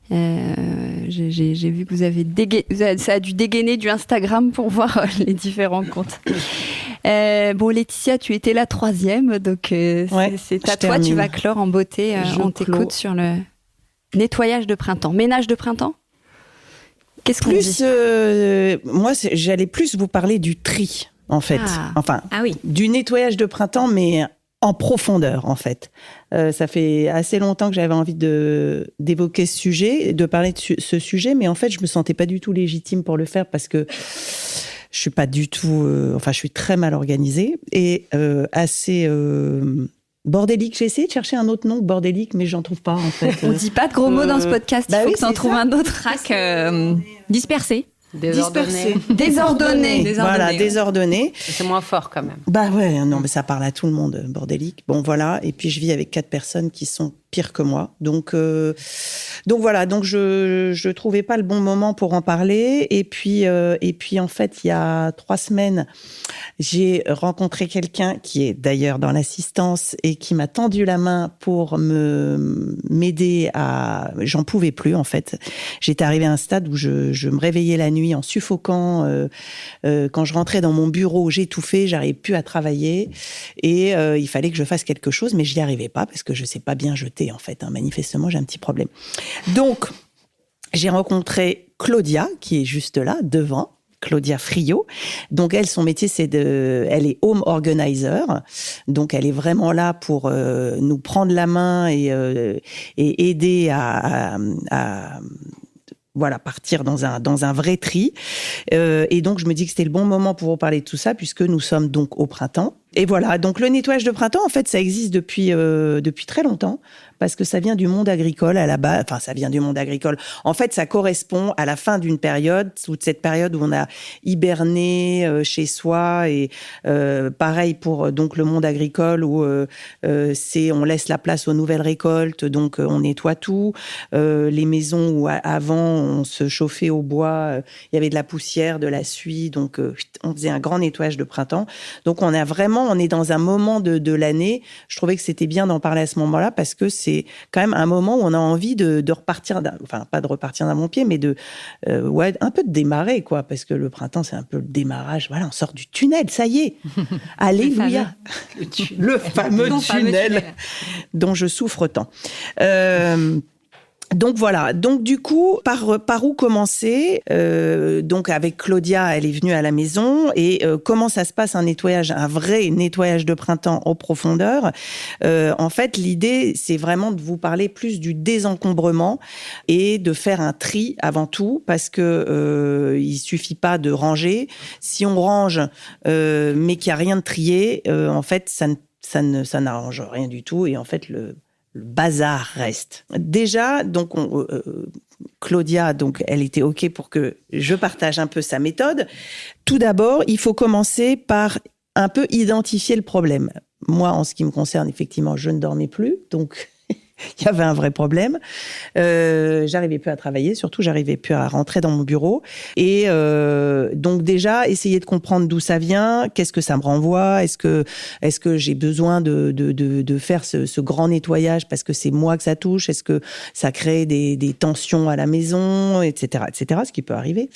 J'ai vu que vous avez ça a dû dégainer du Instagram pour voir les différents comptes. Laetitia, tu étais la 3e, donc c'est à toi. Tu vas clore en beauté. On t'écoute sur le nettoyage de printemps. Ménage de printemps. Qu'est-ce qu'on dit ? Moi, j'allais plus vous parler du tri, en fait. Du nettoyage de printemps, mais en profondeur, en fait. Ça fait assez longtemps que j'avais envie d'évoquer ce sujet, de parler de ce sujet, mais en fait, je me sentais pas du tout légitime pour le faire parce que je suis pas du tout... je suis très mal organisée et assez... bordélique. J'ai essayé de chercher un autre nom que bordélique, mais j'en trouve pas, en fait. On dit pas de gros mots dans ce podcast, il faut que t'en trouves un autre. Dispersé. Désordonné. Voilà, désordonné. C'est moins fort quand même. Mais ça parle à tout le monde, bordélique. Bon, voilà. Et puis, je vis avec 4 personnes qui sont pires que moi. Donc voilà. Donc, je trouvais pas le bon moment pour en parler. Et puis, en fait, il y a 3 semaines, j'ai rencontré quelqu'un qui est d'ailleurs dans l'assistance et qui m'a tendu la main pour m'aider j'en pouvais plus, en fait. J'étais arrivée à un stade où je me réveillais la nuit en suffoquant. Quand je rentrais dans mon bureau, j'étouffais, j'arrivais plus à travailler. Et il fallait que je fasse quelque chose, mais je n'y arrivais pas parce que je sais pas bien jeter, en fait. Manifestement, j'ai un petit problème. Donc, j'ai rencontré Claudia, qui est juste là, devant. Claudia Friot. Donc, elle, son métier, elle est home organizer. Donc, elle est vraiment là pour nous prendre la main et aider à voilà, partir dans un vrai tri. Et donc, je me dis que c'était le bon moment pour vous parler de tout ça, puisque nous sommes donc au printemps. Et voilà, donc le nettoyage de printemps, en fait, ça existe depuis très longtemps, parce que ça vient du monde agricole à la base. Enfin, ça vient du monde agricole. En fait, ça correspond à la fin d'une période, toute cette période où on a hiberné chez soi. Et pareil pour donc le monde agricole, où on laisse la place aux nouvelles récoltes, donc on nettoie tout. Les maisons où avant on se chauffait au bois, il y avait de la poussière, de la suie, donc on faisait un grand nettoyage de printemps. Donc on est dans un moment de l'année. Je trouvais que c'était bien d'en parler à ce moment-là, parce que c'est quand même un moment où on a envie de repartir, enfin pas de repartir d'un bon pied, mais un peu de démarrer, quoi, parce que le printemps c'est un peu le démarrage. Voilà, on sort du tunnel, ça y est. Alléluia. Le fameux tunnel dont je souffre tant. Donc voilà, donc du coup, par où commencer ? Donc avec Claudia, elle est venue à la maison, et comment ça se passe un vrai nettoyage de printemps en profondeur ? En fait, l'idée, c'est vraiment de vous parler plus du désencombrement et de faire un tri avant tout, parce que il suffit pas de ranger. Si on range, mais qu'il y a rien de trié, en fait, ça n'arrange rien du tout, et en fait le bazar reste. Déjà, donc Claudia, donc elle était OK pour que je partage un peu sa méthode. Tout d'abord, il faut commencer par un peu identifier le problème. Moi, en ce qui me concerne, effectivement, je ne dormais plus, donc il y avait un vrai problème. J'arrivais plus à travailler, surtout j'arrivais plus à rentrer dans mon bureau. Et donc déjà, essayer de comprendre d'où ça vient, qu'est-ce que ça me renvoie, est-ce que j'ai besoin de faire ce grand nettoyage parce que c'est moi que ça touche, est-ce que ça crée des tensions à la maison, etc., ce qui peut arriver.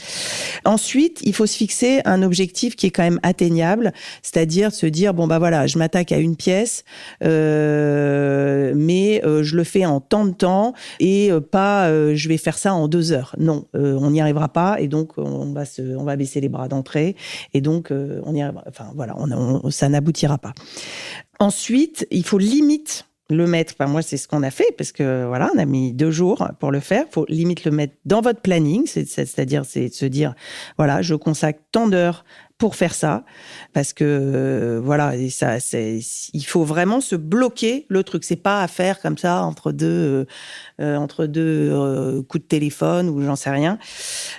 Ensuite, il faut se fixer un objectif qui est quand même atteignable, c'est-à-dire se dire, bon bah voilà, je m'attaque à une pièce, mais je le fais en tant de temps, et pas je vais faire ça en 2 heures. Non, on n'y arrivera pas, et donc on va baisser les bras d'entrée, et donc on y arrivera. Enfin voilà, ça n'aboutira pas. Ensuite, il faut limite le mettre. Enfin moi c'est ce qu'on a fait, parce que voilà, on a mis 2 jours pour le faire. Il faut limite le mettre dans votre planning, c'est-à-dire c'est de se dire voilà, je consacre tant d'heures pour faire ça, parce que voilà, et ça, il faut vraiment se bloquer le truc. C'est pas à faire comme ça entre deux coups de téléphone ou j'en sais rien.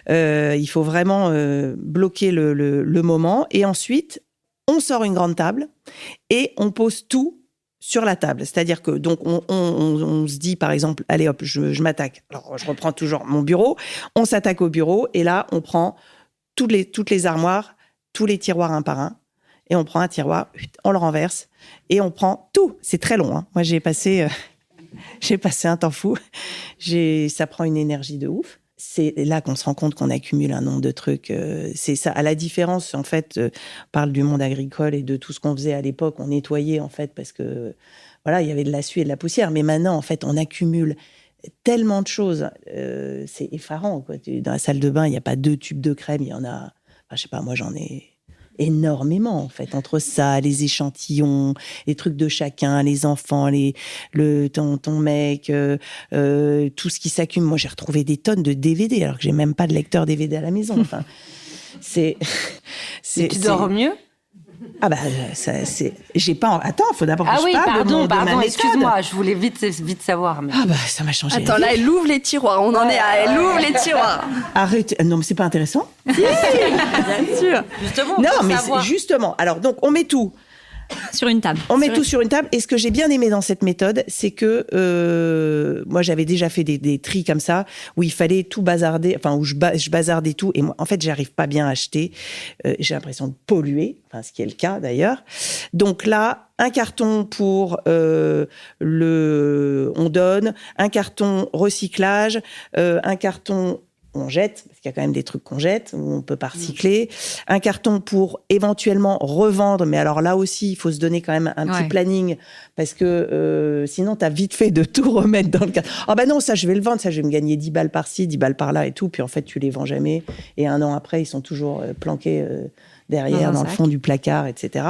Il faut vraiment bloquer le moment, et ensuite on sort une grande table et on pose tout sur la table. C'est-à-dire que donc on se dit par exemple, allez hop, je m'attaque. Alors je reprends toujours mon bureau. On s'attaque au bureau, et là on prend toutes les armoires, tous les tiroirs un par un, et on prend un tiroir, on le renverse, et on prend tout. C'est très long, hein. Moi, j'ai passé un temps fou. Ça prend une énergie de ouf. C'est là qu'on se rend compte qu'on accumule un nombre de trucs. C'est ça. À la différence, en fait, on parle du monde agricole et de tout ce qu'on faisait à l'époque. On nettoyait, en fait, parce que, voilà, il y avait de la suie et de la poussière. Mais maintenant, en fait, on accumule tellement de choses. C'est effarant, quoi. Dans la salle de bain, il n'y a pas 2 tubes de crème, il y en a... Enfin, je sais pas, moi j'en ai énormément en fait, entre ça, les échantillons, les trucs de chacun, les enfants, ton mec, tout ce qui s'accumule. Moi j'ai retrouvé des tonnes de DVD alors que j'ai même pas de lecteur DVD à la maison. Enfin, tu dors mieux ? Ah bah j'ai pas. Attends, faut d'abord que je parle de ma méthode. Excuse-moi, je voulais vite savoir. Mais... Ah bah ça m'a changé. Attends, là elle ouvre les tiroirs, on en est à elle ouvre les tiroirs. Arrête, non mais c'est pas intéressant. Bien sûr. Justement. Non mais justement. Alors donc on met tout sur une table. On met tout sur une table. Et ce que j'ai bien aimé dans cette méthode, c'est que moi, j'avais déjà fait des tris comme ça, où il fallait tout bazarder, enfin, où je bazardais tout. Et moi, en fait, j'arrive pas bien à acheter. J'ai l'impression de polluer, enfin, ce qui est le cas d'ailleurs. Donc là, un carton pour on donne, un carton recyclage, un carton on jette, parce qu'il y a quand même des trucs qu'on jette, où on peut pas recycler. Un carton pour éventuellement revendre, mais alors là aussi, il faut se donner quand même un petit planning, parce que sinon, t'as vite fait de tout remettre dans le carton. Ah bah non, ça, je vais le vendre, ça, je vais me gagner 10 balles par-ci, 10 balles par-là et tout, puis en fait, tu les vends jamais, et 1 an après, ils sont toujours planqués derrière, dans le fond du placard, etc.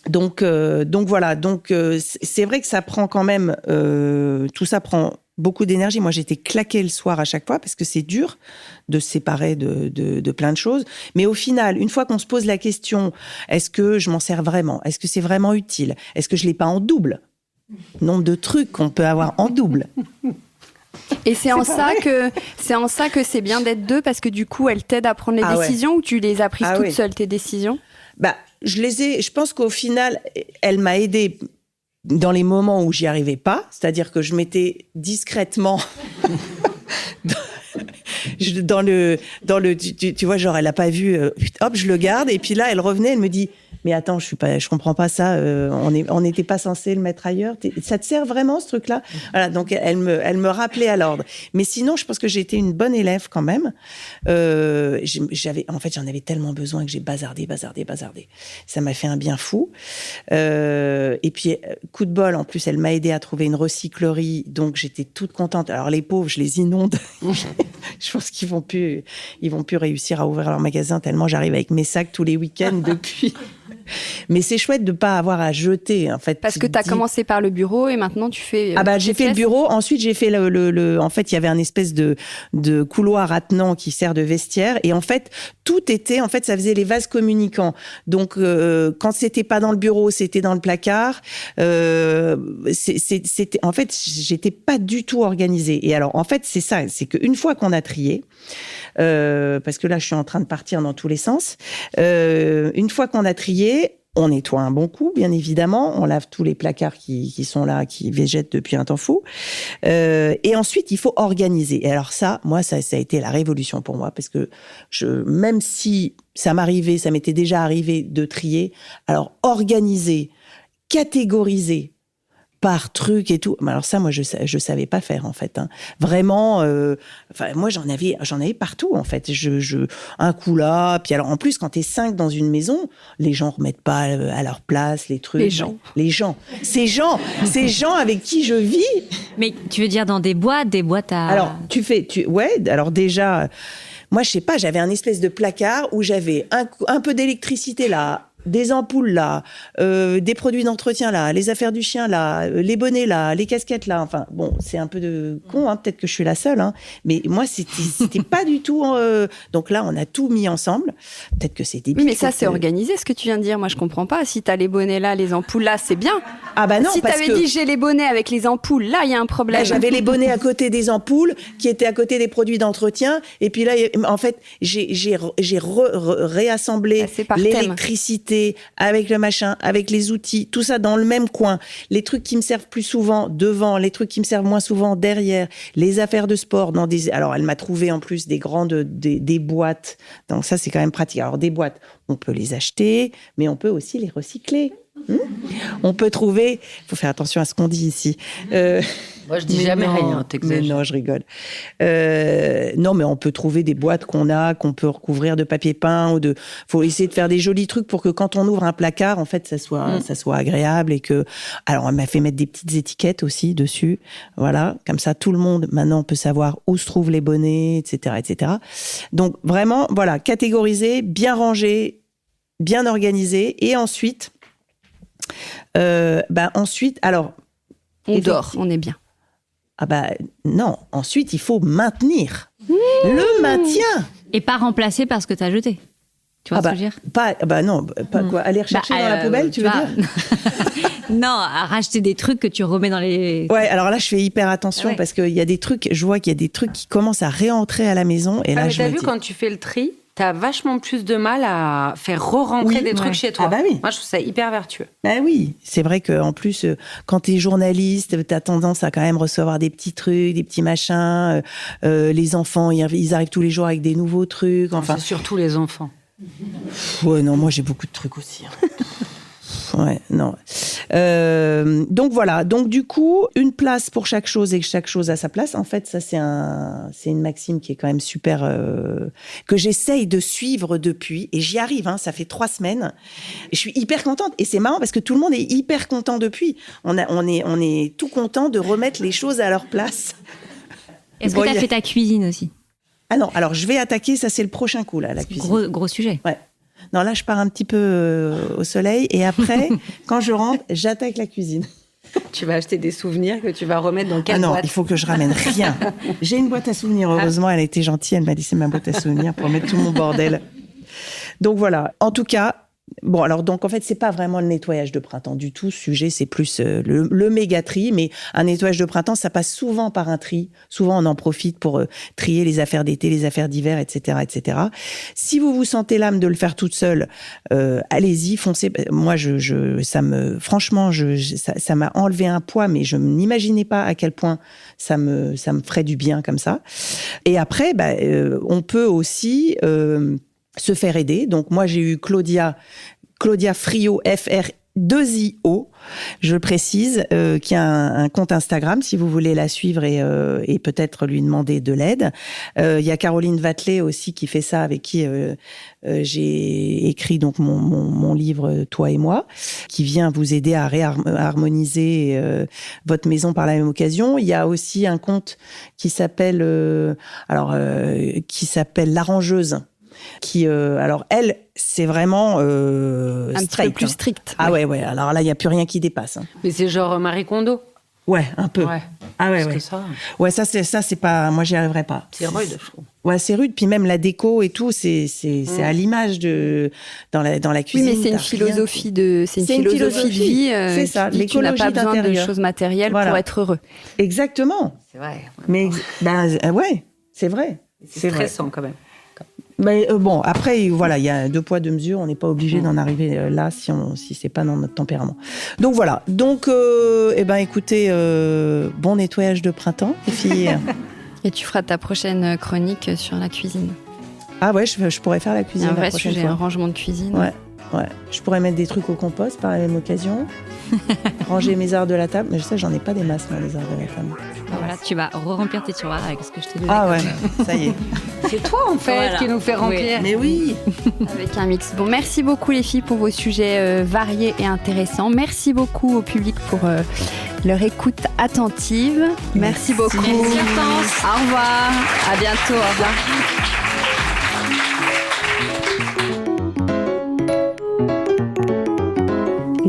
Donc voilà, donc c'est vrai que ça prend quand même, tout ça prend beaucoup d'énergie. Moi, j'étais claquée le soir à chaque fois parce que c'est dur de se séparer de plein de choses. Mais au final, une fois qu'on se pose la question, est-ce que je m'en sers vraiment? Est-ce que c'est vraiment utile? Est-ce que je l'ai pas en double? Nombre de trucs qu'on peut avoir en double. Et c'est en ça que c'est bien d'être deux, parce que du coup, elle t'aide à prendre les décisions, ou tu les as prises toute seule, tes décisions? Je pense qu'au final, elle m'a aidée dans les moments où j'y arrivais pas, c'est-à-dire que je mettais discrètement tu vois, genre elle a pas vu, hop, je le garde, et puis là elle revenait, elle me dit mais attends, je comprends pas ça, on n'était pas censé le mettre ailleurs, ça te sert vraiment ce truc-là? Voilà, donc elle me rappelait à l'ordre. Mais sinon, je pense que j'ai été une bonne élève quand même. J'en avais tellement besoin que j'ai bazardé. Ça m'a fait un bien fou. Et puis coup de bol, en plus elle m'a aidé à trouver une recyclerie, donc j'étais toute contente. Alors les pauvres, je les inonde. Je pense qu'ils vont plus réussir à ouvrir leur magasin tellement j'arrive avec mes sacs tous les week-ends depuis. Mais c'est chouette de pas avoir à jeter, en fait. Parce que tu as commencé par le bureau et maintenant tu fais... j'ai fait le bureau. Ensuite, j'ai fait en fait, il y avait un espèce de couloir attenant qui sert de vestiaire. Et en fait, tout était... En fait, ça faisait les vases communicants. Donc, quand c'était pas dans le bureau, c'était dans le placard. C'était... En fait, j'étais pas du tout organisée. Et alors, en fait, c'est ça. C'est qu'une fois qu'on a trié... parce que là, je suis en train de partir dans tous les sens. Une fois qu'on a trié, on nettoie un bon coup, bien évidemment. On lave tous les placards qui sont là, qui végètent depuis un temps fou. Et ensuite, il faut organiser. Et alors ça, moi, ça a été la révolution pour moi, parce que même si ça m'était déjà arrivé de trier, alors organiser, catégoriser par truc et tout. Mais alors ça, moi, je savais pas faire, en fait. Hein. Vraiment, moi, j'en avais partout, en fait. Un coup là, puis alors, en plus, quand t'es 5 dans une maison, les gens remettent pas à leur place les trucs. Les gens. Ces gens avec qui je vis. Mais tu veux dire dans des boîtes à... Alors, alors déjà, moi, je sais pas, j'avais un espèce de placard où j'avais un peu d'électricité là, des ampoules là, des produits d'entretien là, les affaires du chien là, les bonnets là, les casquettes là. Enfin bon, c'est un peu de con, hein, peut-être que je suis la seule, hein, mais moi c'était pas du tout. Donc là, on a tout mis ensemble. Peut-être que c'est débile. Oui, mais ça c'est organisé, ce que tu viens de dire. Moi, je comprends pas. Si t'as les bonnets là, les ampoules là, c'est bien. Ah bah non. Si t'avais dit j'ai les bonnets avec les ampoules, là, il y a un problème. Là, j'avais les bonnets à côté des ampoules, qui étaient à côté des produits d'entretien, et puis là, en fait, j'ai réassemblé l'électricité. Avec le machin, avec les outils, tout ça dans le même coin. Les trucs qui me servent plus souvent devant, les trucs qui me servent moins souvent derrière, les affaires de sport dans des... Alors, elle m'a trouvé en plus des boîtes. Donc ça, c'est quand même pratique. Alors, des boîtes, on peut les acheter, mais on peut aussi les recycler. On peut trouver... Il faut faire attention à ce qu'on dit ici. Moi, je dis jamais rien, t'exagères. Mais non, je rigole. Non, mais on peut trouver des boîtes qu'on peut recouvrir de papier peint faut essayer de faire des jolis trucs pour que quand on ouvre un placard, en fait, ça soit agréable et que... Alors, elle m'a fait mettre des petites étiquettes aussi dessus. Voilà. Comme ça, tout le monde, maintenant, peut savoir où se trouvent les bonnets, etc., etc. Donc, vraiment, voilà, catégoriser, bien ranger, bien organisé. Et ensuite, alors... On dort, on est bien. Ah bah non, ensuite il faut maintenir le maintien. Et pas remplacer par ce que tu as jeté. Tu vois ce que je veux dire? Pas quoi, aller rechercher dans la poubelle, tu veux dire? Non, à racheter des trucs que tu remets dans les... Ouais, alors là je fais hyper attention parce qu'il y a des trucs, je vois qu'il y a des trucs qui commencent à réentrer à la maison et là mais je t'as me vu dis... quand tu fais le tri, t'as vachement plus de mal à faire re-rentrer des trucs chez toi. Ah bah oui. Moi, je trouve ça hyper vertueux. Bah oui, c'est vrai qu'en plus, quand t'es journaliste, t'as tendance à quand même recevoir des petits trucs, des petits machins. Les enfants, ils arrivent tous les jours avec des nouveaux trucs. Enfin, c'est surtout les enfants. Ouais, non, moi j'ai beaucoup de trucs aussi. Ouais, non. Donc voilà. Donc du coup, une place pour chaque chose et que chaque chose a sa place. En fait, ça c'est une maxime qui est quand même super que j'essaye de suivre depuis et j'y arrive. Hein, ça fait 3 semaines. Et je suis hyper contente et c'est marrant parce que tout le monde est hyper content depuis. On est tout content de remettre les choses à leur place. Est-ce que tu as fait ta cuisine aussi? Ah non. Alors je vais attaquer. Ça c'est le prochain coup là, la cuisine. Gros sujet. Ouais. Non, là, je pars un petit peu au soleil. Et après, quand je rentre, j'attaque la cuisine. Tu vas acheter des souvenirs que tu vas remettre dans quelle Ah non, boîte? il faut que je ramène rien. J'ai une boîte à souvenirs, heureusement, elle a été gentille, elle m'a dit c'est ma boîte à souvenirs pour mettre tout mon bordel. Donc voilà, en tout cas, bon alors donc en fait c'est pas vraiment le nettoyage de printemps du tout, ce sujet c'est plus le méga tri, mais un nettoyage de printemps ça passe souvent par un tri, souvent on en profite pour trier les affaires d'été, les affaires d'hiver, etc., etc. Si vous vous sentez l'âme de le faire toute seule, allez-y, foncez. Moi ça m'a enlevé un poids, mais je n'imaginais pas à quel point ça me ferait du bien comme ça. Et après on peut aussi se faire aider. Donc moi j'ai eu Claudia Frio, F-R-2-I-O, je précise, qui a un compte Instagram si vous voulez la suivre et peut-être lui demander de l'aide. Il y a Caroline Vatelet aussi qui fait ça, avec qui j'ai écrit donc mon livre Toi et moi, qui vient vous aider à réharmoniser votre maison par la même occasion. Il y a aussi un compte qui s'appelle L'Arrangeuse, qui alors elle c'est vraiment un straight, petit peu plus strict. Ah ouais, alors là il y a plus rien qui dépasse. Mais c'est genre Marie Kondo. Ouais, un peu. Ouais. Ah ouais, Parce ouais. que ça, Ouais, ça c'est pas, moi j'y arriverai pas. c'est rude, je trouve. Ouais, c'est rude, puis même la déco et tout, c'est à l'image de dans la Oui, cuisine. mais c'est une philosophie de vie. C'est ça, qui dit que tu n'as pas l'écologie besoin de d'intérieur. choses matérielles Voilà. pour être heureux. Exactement. C'est vrai. Mais ouais, c'est vrai. C'est stressant quand même. Mais bon, après, voilà, il y a 2 poids, 2 mesures. On n'est pas obligé d'en arriver là si c'est pas dans notre tempérament. Donc voilà. Donc, écoutez, bon nettoyage de printemps, les filles. Et tu feras ta prochaine chronique sur la cuisine. Ah ouais, je pourrais faire la cuisine Un la vrai prochaine sujet, fois. un rangement de cuisine. Ouais. Je pourrais mettre des trucs au compost par la même occasion. Ranger mes arts de la table. Mais je sais, j'en ai pas des masses, moi, les arts de la table. Voilà, tu vas remplir tes tiroirs avec ce que je t'ai donné. Ah ouais, ça y est. C'est toi en fait Voilà. qui nous fait remplir. Mais oui. Avec un mix. Bon, merci beaucoup les filles pour vos sujets variés et intéressants. Merci beaucoup au public pour leur écoute attentive. Merci beaucoup. Merci, Hortense. Au revoir. À bientôt. Au revoir.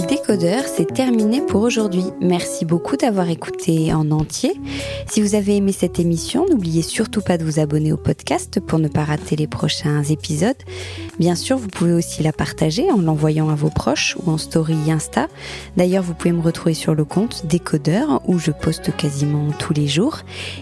Décodeur, c'est terminé pour aujourd'hui. Merci beaucoup d'avoir écouté en entier. Si vous avez aimé cette émission, n'oubliez surtout pas de vous abonner au podcast pour ne pas rater les prochains épisodes. Bien sûr, vous pouvez aussi la partager en l'envoyant à vos proches ou en story Insta. D'ailleurs, vous pouvez me retrouver sur le compte Décodeur où je poste quasiment tous les jours.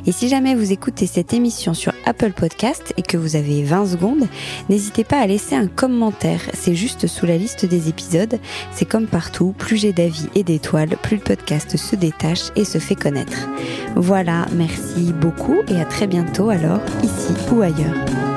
Et si jamais vous écoutez cette émission sur Apple Podcast et que vous avez 20 secondes, n'hésitez pas à laisser un commentaire. C'est juste sous la liste des épisodes. C'est comme partout, plus j'ai d'avis et d'étoiles, plus le podcast se détache et se fait connaître. Voilà, merci beaucoup et à très bientôt alors, ici ou ailleurs.